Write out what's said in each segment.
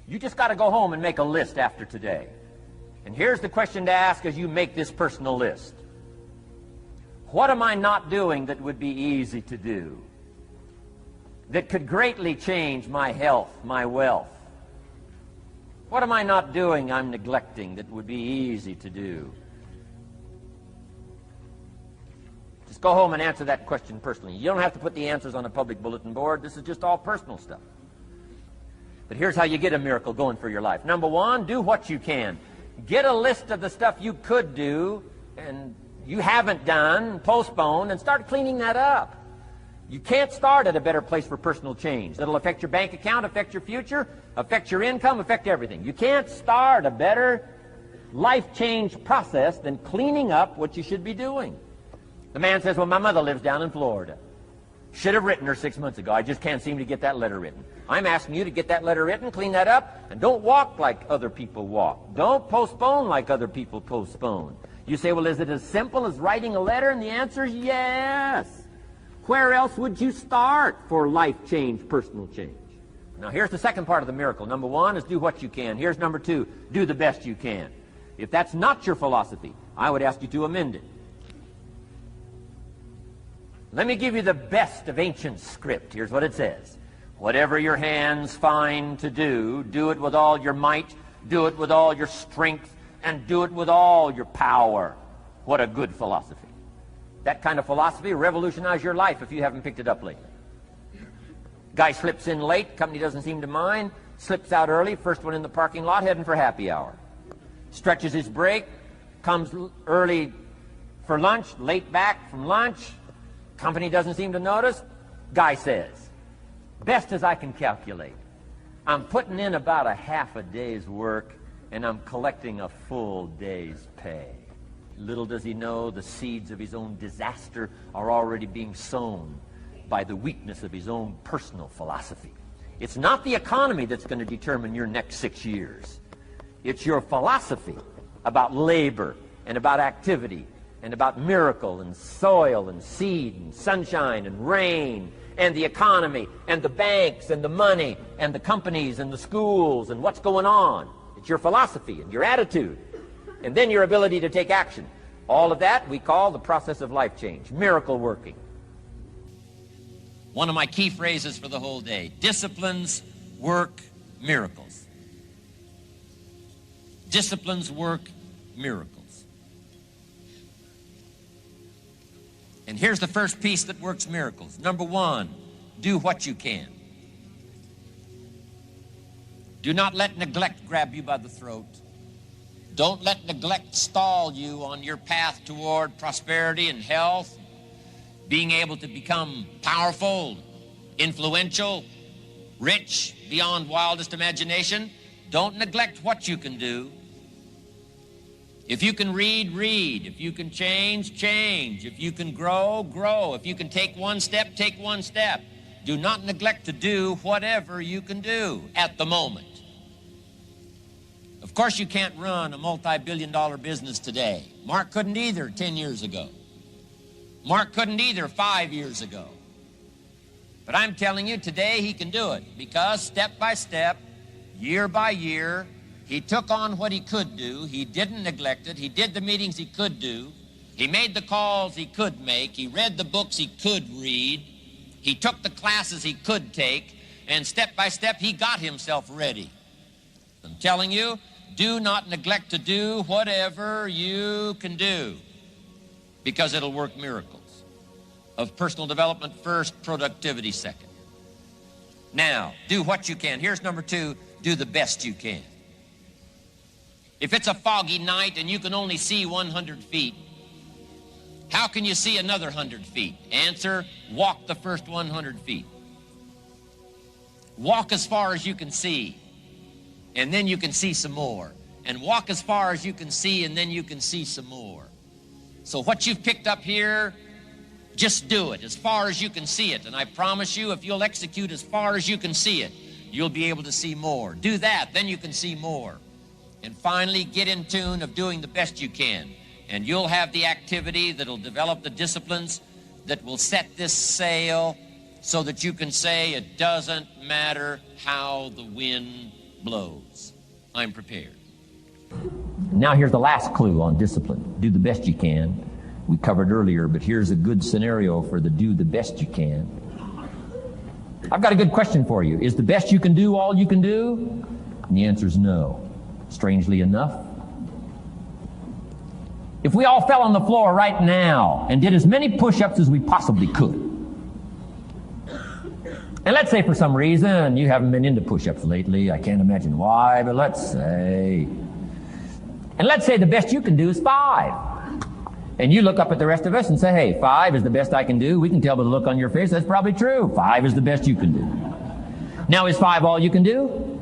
You just got to go home and make a list after today. And here's the question to ask as you make this personal list. What am I not doing that would be easy to do, that could greatly change my health, my wealth? What am I not doing I'm neglecting that would be easy to do? Just go home and answer that question personally. You don't have to put the answers on a public bulletin board. This is just all personal stuff. But here's how you get a miracle going for your life. Number one, do what you can. Get a list of the stuff you could do and you haven't done, postpone, and start cleaning that up. You can't start at a better place for personal change. That'll affect your bank account, affect your future, affect your income, affect everything. You can't start a better life change process than cleaning up what you should be doing. The man says, well, my mother lives down in Florida. Should have written her 6 months ago. I just can't seem to get that letter written. I'm asking you to get that letter written, clean that up, and don't walk like other people walk. Don't postpone like other people postpone. You say, well, is it as simple as writing a letter? And the answer is yes. Where else would you start for life change, personal change? Now, here's the second part of the miracle. Number one is do what you can. Here's number two, do the best you can. If that's not your philosophy, I would ask you to amend it. Let me give you the best of ancient script. Here's what it says. Whatever your hands find to do, do it with all your might, do it with all your strength, and do it with all your power. What a good philosophy. That kind of philosophy will revolutionize your life if you haven't picked it up lately. Guy slips in late, company doesn't seem to mind, slips out early, first one in the parking lot, heading for happy hour. Stretches his break, comes early for lunch, late back from lunch, company doesn't seem to notice. Guy says, best as I can calculate, I'm putting in about a half a day's work and I'm collecting a full day's pay. Little does he know the seeds of his own disaster are already being sown by the weakness of his own personal philosophy. It's not the economy that's going to determine your next 6 years. It's your philosophy about labor and about activity and about miracle and soil and seed and sunshine and rain and the economy and the banks and the money and the companies and the schools and what's going on. It's your philosophy and your attitude and then your ability to take action. All of that we call the process of life change, miracle working. One of my key phrases for the whole day, disciplines work miracles. Disciplines work miracles. And here's the first piece that works miracles. Number one, do what you can. Do not let neglect grab you by the throat. Don't let neglect stall you on your path toward prosperity and health, being able to become powerful, influential, rich beyond wildest imagination. Don't neglect what you can do. If you can read, read. If you can change, change. If you can grow, grow. If you can take one step, take one step. Do not neglect to do whatever you can do at the moment. Of course, you can't run a multi-billion-dollar business today. Mark couldn't either 10 years ago. Mark couldn't either 5 years ago. But I'm telling you, today he can do it because step by step, year by year, he took on what he could do. He didn't neglect it. He did the meetings he could do. He made the calls he could make. He read the books he could read. He took the classes he could take. And step by step, he got himself ready. I'm telling you, do not neglect to do whatever you can do because it'll work miracles. Of personal development first, productivity second. Now, do what you can. Here's number two, do the best you can. If it's a foggy night and you can only see 100 feet, how can you see another 100 feet? Answer, walk the first 100 feet. Walk as far as you can see, and then you can see some more. And walk as far as you can see, and then you can see some more. So what you've picked up here, just do it as far as you can see it. And I promise you, if you'll execute as far as you can see it, you'll be able to see more. Do that, then you can see more. And finally, get in tune of doing the best you can. And you'll have the activity that'll develop the disciplines that will set this sail so that you can say it doesn't matter how the wind blows. I'm prepared. Now here's the last clue on discipline. Do the best you can. We covered earlier, but here's a good scenario for the do the best you can. I've got a good question for you. Is the best you can do all you can do? And the answer is no. Strangely enough, if we all fell on the floor right now and did as many push-ups as we possibly could, and let's say for some reason you haven't been into push-ups lately, I can't imagine why, but let's say the best you can do is 5. And you look up at the rest of us and say, hey, 5 is the best I can do. We can tell by the look on your face that's probably true. 5 is the best you can do. Now, is 5 all you can do?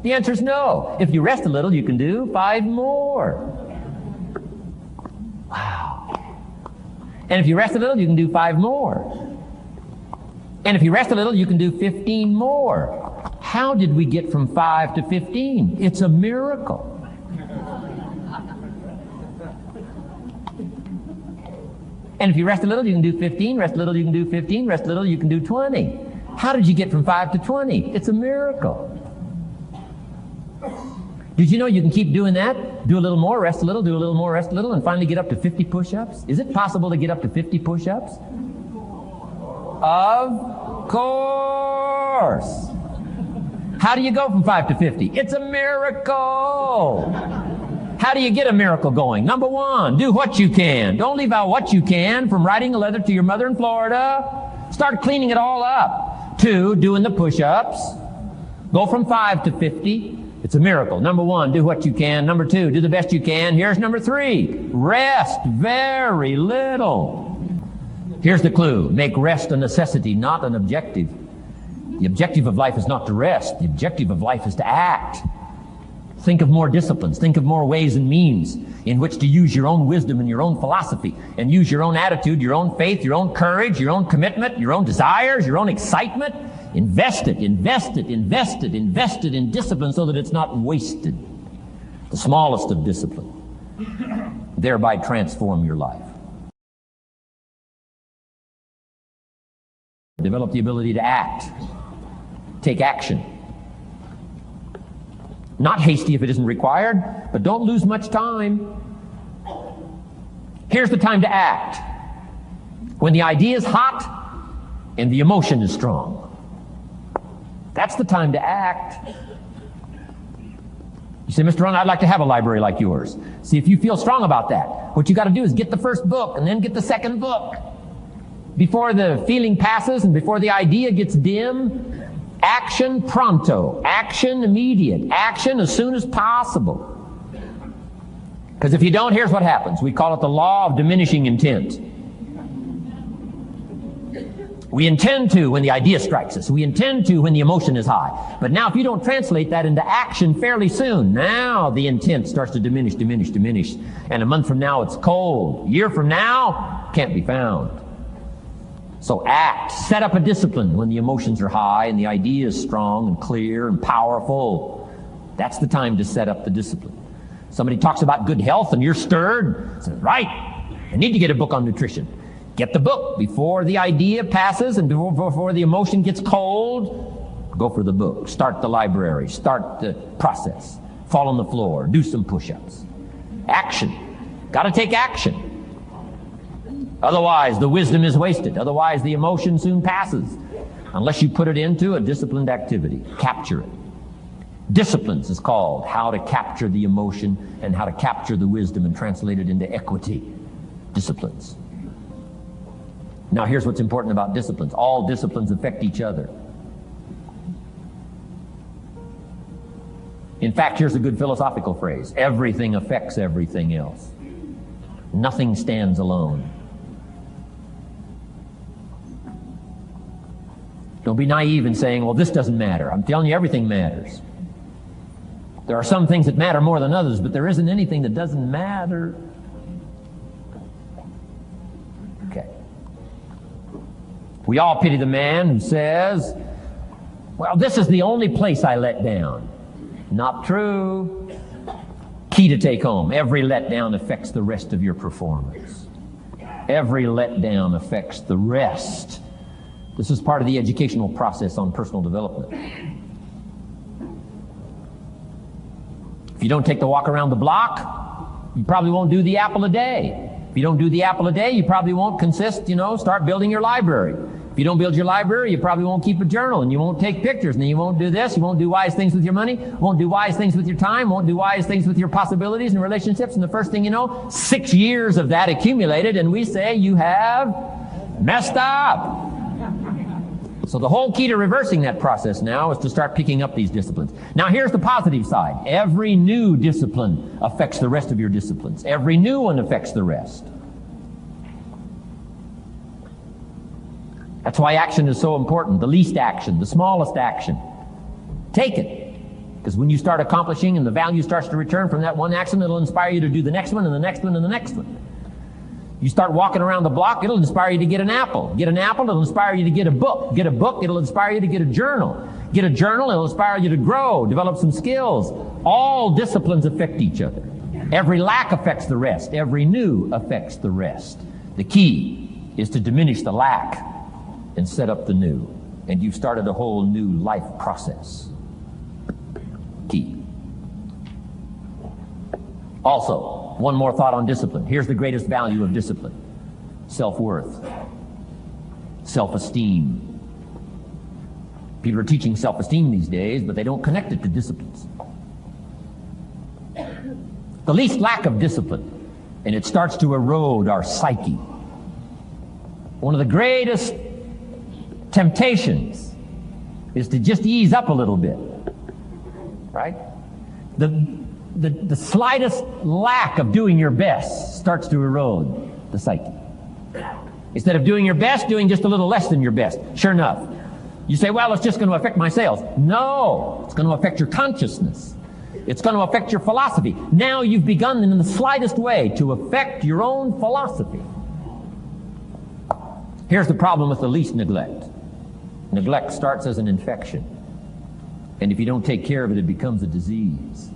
The answer is no. If you rest a little, you can do 5 more. Wow. And if you rest a little, you can do 5 more. And if you rest a little, you can do 15 more. How did we get from 5 to 15? It's a miracle. And if you rest a little, you can do 15, rest a little, you can do 15, rest a little, you can do 20. How did you get from 5 to 20? It's a miracle. Did you know you can keep doing that? Do a little more, rest a little, do a little more, rest a little, and finally get up to 50 push-ups? Is it possible to get up to 50 push-ups? Of course. How do you go from 5 to 50? It's a miracle. How do you get a miracle going? Number 1, do what you can. Don't leave out what you can, from writing a letter to your mother in Florida. Start cleaning it all up. 2, doing the push-ups. Go from 5 to 50. It's a miracle. Number 1, do what you can. Number 2, do the best you can. Here's number 3, rest very little. Here's the clue. Make rest a necessity, not an objective. The objective of life is not to rest. The objective of life is to act. Think of more disciplines. Think of more ways and means in which to use your own wisdom and your own philosophy, and use your own attitude, your own faith, your own courage, your own commitment, your own desires, your own excitement. Invest it in discipline so that it's not wasted. The smallest of discipline. Thereby transform your life. Develop the ability to act. Take action. Not hasty if it isn't required, but don't lose much time. Here's the time to act. When the idea is hot and the emotion is strong. That's the time to act. You say, Mr. Rohn, I'd like to have a library like yours. See if you feel strong about that. What you got to do is get the first book and then get the second book. Before the feeling passes and before the idea gets dim, action pronto, action immediate, action as soon as possible. Because if you don't, here's what happens. We call it the law of diminishing intent. We intend to when the idea strikes us. We intend to when the emotion is high. But now if you don't translate that into action fairly soon, now the intent starts to diminish. And a month from now it's cold. A year from now, can't be found. So act. Set up a discipline when the emotions are high and the idea is strong and clear and powerful. That's the time to set up the discipline. Somebody talks about good health and you're stirred. Says, right, I need to get a book on nutrition. Get the book before the idea passes and before the emotion gets cold. Go for the book. Start the library. Start the process. Fall on the floor. Do some push-ups. Action. Got to take action. Otherwise, the wisdom is wasted. Otherwise, the emotion soon passes. Unless you put it into a disciplined activity. Capture it. Disciplines is called how to capture the emotion and how to capture the wisdom and translate it into equity. Disciplines. Now, here's what's important about disciplines. All disciplines affect each other. In fact, here's a good philosophical phrase. Everything affects everything else. Nothing stands alone. Don't be naive in saying, well, this doesn't matter. I'm telling you, everything matters. There are some things that matter more than others, but there isn't anything that doesn't matter. Okay. We all pity the man who says, well, this is the only place I let down. Not true. Key to take home. Every letdown affects the rest of your performance. Every letdown affects the rest. This is part of the educational process on personal development. If you don't take the walk around the block, you probably won't do the apple a day. If you don't do the apple a day, you probably won't start building your library. If you don't build your library, you probably won't keep a journal, and you won't take pictures, and then you won't do this, you won't do wise things with your money, won't do wise things with your time, won't do wise things with your possibilities and relationships, and the first thing you know, 6 years of that accumulated, and we say you have messed up. So the whole key to reversing that process now is to start picking up these disciplines. Now here's the positive side. Every new discipline affects the rest of your disciplines. Every new one affects the rest. That's why action is so important. The least action, the smallest action. Take it. Because when you start accomplishing and the value starts to return from that one action, it'll inspire you to do the next one and the next one and the next one. You start walking around the block, it'll inspire you to get an apple. Get an apple, it'll inspire you to get a book. Get a book, it'll inspire you to get a journal. Get a journal, it'll inspire you to grow, develop some skills. All disciplines affect each other. Every lack affects the rest. Every new affects the rest. The key is to diminish the lack and set up the new. And you've started a whole new life process. Key. Also, one more thought on discipline. Here's the greatest value of discipline. Self-worth. Self-esteem. People are teaching self-esteem these days, but they don't connect it to disciplines. The least lack of discipline, and it starts to erode our psyche. One of the greatest temptations is to just ease up a little bit, right? The slightest lack of doing your best starts to erode the psyche. Instead of doing your best, doing just a little less than your best. Sure enough. You say, well, it's just going to affect my sales. No, it's going to affect your consciousness. It's going to affect your philosophy. Now you've begun in the slightest way to affect your own philosophy. Here's the problem with the least neglect. Neglect starts as an infection. And if you don't take care of it, it becomes a disease.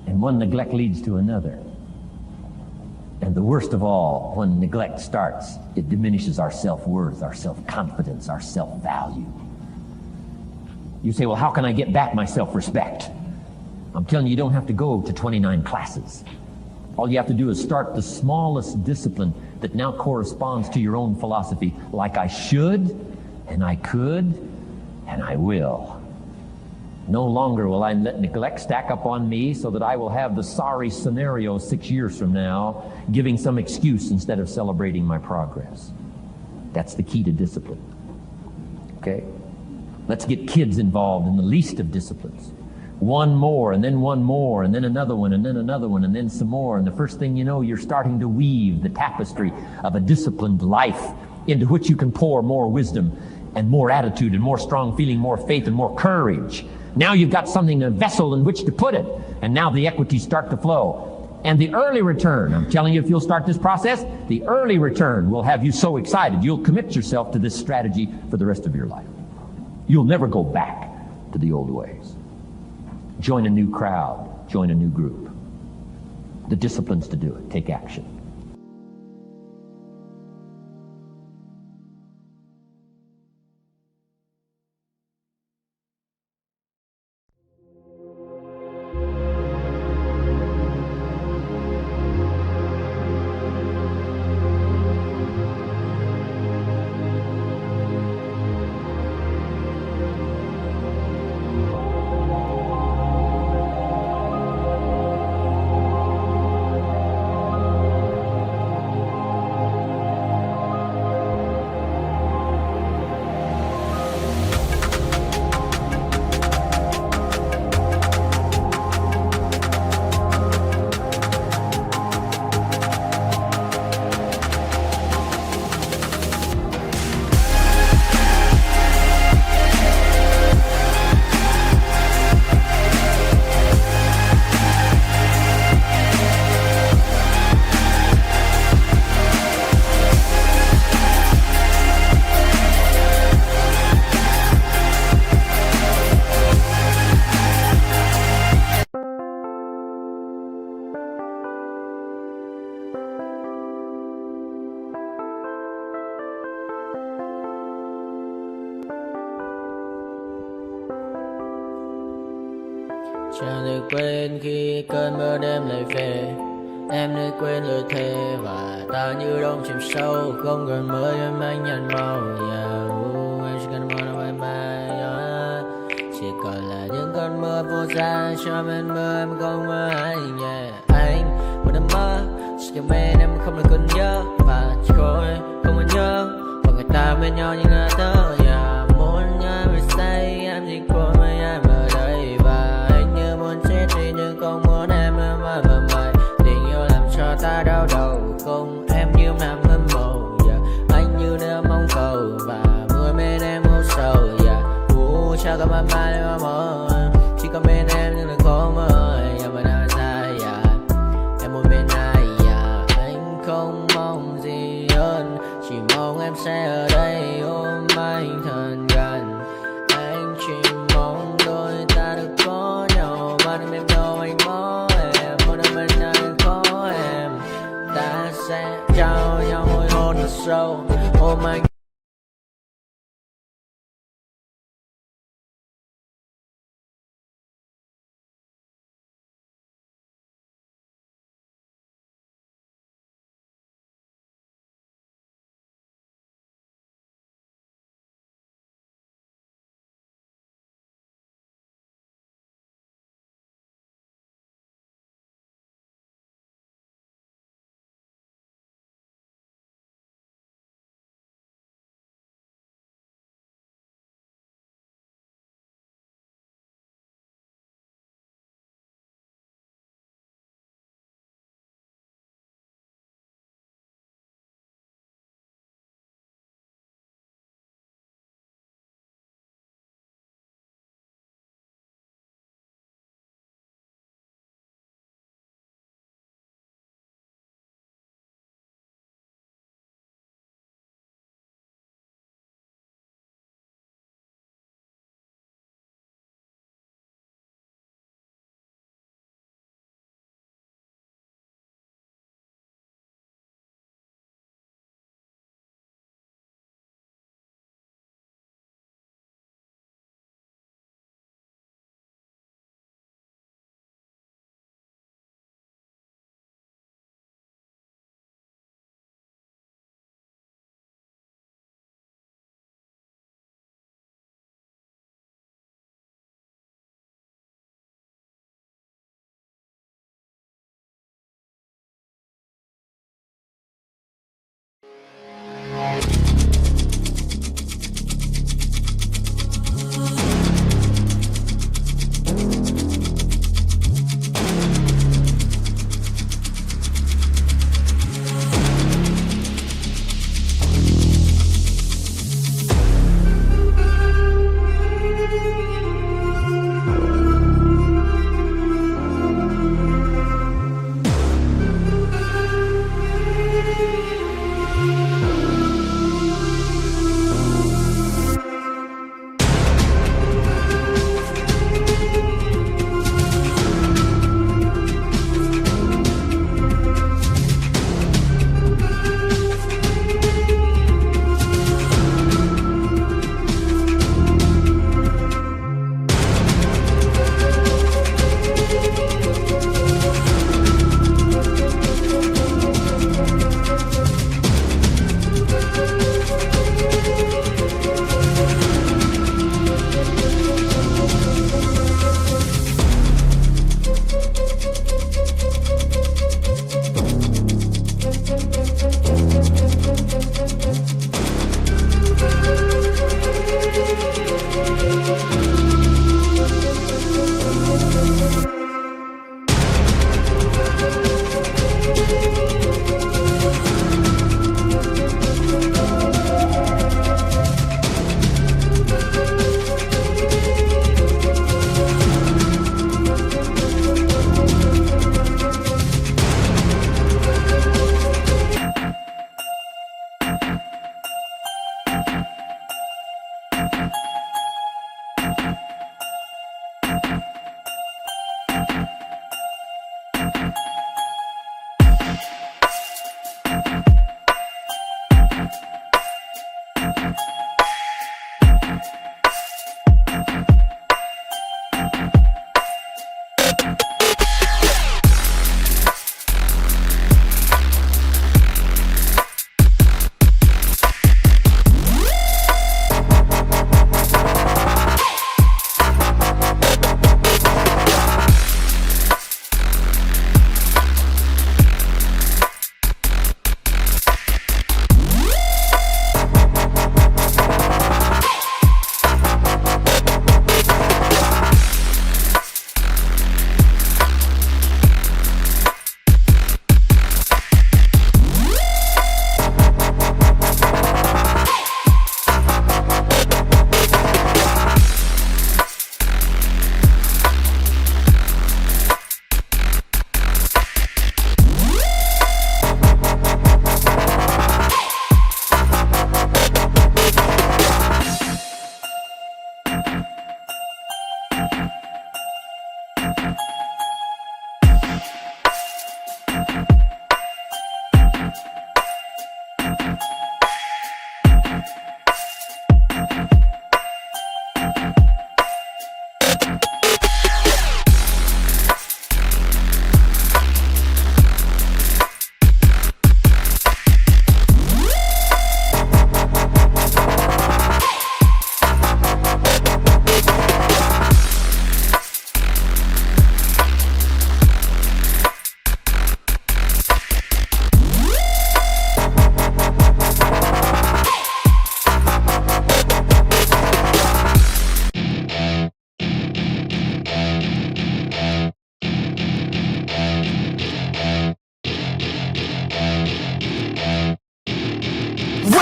And one neglect leads to another. And the worst of all, when neglect starts, it diminishes our self-worth, our self-confidence, our self-value. You say, well, how can I get back my self-respect? I'm telling you, you don't have to go to 29 classes. All you have to do is start the smallest discipline that now corresponds to your own philosophy, like I should, and I could, and I will. No longer will I let neglect stack up on me so that I will have the sorry scenario 6 years from now, giving some excuse instead of celebrating my progress. That's the key to discipline. Okay? Let's get kids involved in the least of disciplines. One more, and then one more, and then another one, and then another one, and then some more. And the first thing you know, you're starting to weave the tapestry of a disciplined life into which you can pour more wisdom and more attitude and more strong feeling, more faith and more courage. Now you've got something, a vessel in which to put it. And now the equities start to flow. And the early return, I'm telling you, if you'll start this process, the early return will have you so excited. You'll commit yourself to this strategy for the rest of your life. You'll never go back to the old ways. Join a new crowd. Join a new group. The disciplines to do it. Take action. Chẳng thể quên khi cơn mưa đêm lại về. Em nơi quên lời thề và ta như đông chìm sâu. Không còn mơ em anh nhận màu. Em chỉ cần mơ đâu em chỉ còn là những cơn mưa vô giá. Cho bên mơ em không mơ anh. Anh một đêm mơ chỉ cần bên em không được cần nhớ. Và chỉ có em không còn nhớ. Và người ta bên nhau như ngã thơ. Muốn nhớ về say em chỉ có mấy em ở đây. Và anh như muốn chết đi nhưng không muốn em mãi mãi. Tình yêu làm cho ta đau đầu. Không em như nằm hâm mộ. Anh như đêm mong cầu. Và mưa bên em ngủ sầu. Chắc có mãi mãi em mơ. Chỉ có bên em nhưng đừng có mơ. Em vẫn đang dài. Em muốn bên ai. Anh không mong gì hơn. Chỉ mong em sẽ ở đây ôm anh thật gần. Anh chỉ mong đôi ta được có nhau. Mà đừng em đâu anh có em. Một đêm bên anh có em. Ta sẽ trao nhau môi hôn thật sâu. Ôm anh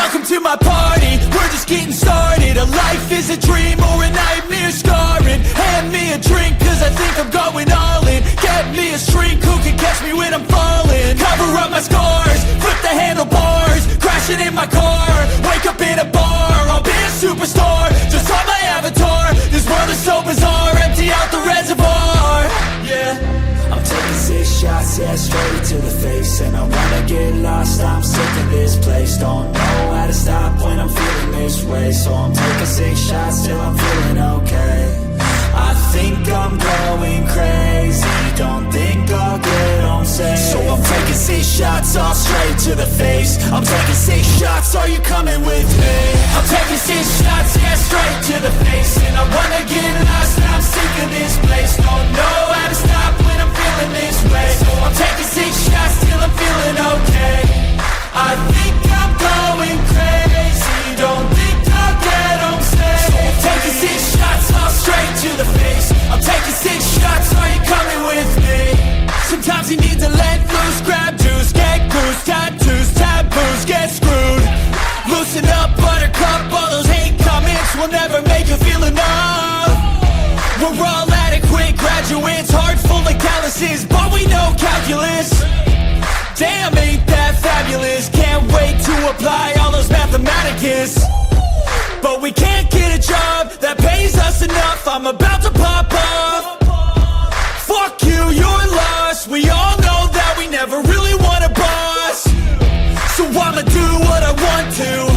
Welcome to my party, we're just getting started. A life is a dream or a nightmare scarring. Hand me a drink cause I think I'm going all in. Get me a shrink who can catch me when I'm falling. Cover up my scars, flip the handlebars. Crashing in my car, wake up in a bar. I'll be a superstar, just on my avatar. This world is so bizarre, empty out the reservoir. Yeah, I'm taking 6 shots, yeah, straight to the face. And I wanna get lost, I'm sick of this place. Don't know how to stop when I'm feeling this way. So I'm taking 6 shots till I'm feeling okay. I think I'm going crazy, don't think I'll get on safe. So I'm taking 6 shots, all straight to the face. I'm taking 6 shots, are you coming with me? I'm taking 6 shots, yeah, straight to the face. And I wanna get lost, I'm sick of this place. Don't know how to stop when I'm feeling this way. So I'm taking 6 shots till I'm feeling okay. I think I'm going crazy, don't think I'll get on safe. So I'm taking 6 shots, all straight to the face. I'm taking 6 shots, are you coming with me? Sometimes you need to let loose, grab juice, get goose, tattoos, taboos, get screwed. Loosen up, buttercup, all those hate comments will never make you feel enough. We're all adequate graduates, heart full of calluses, but we know calculus. Damn, ain't that fabulous? Can't wait to apply all those mathematicus. But we can't get a job that pays us enough. I'm about to pop off. Fuck you, you're lost. We all know that we never really want a boss. So I'ma do what I want to.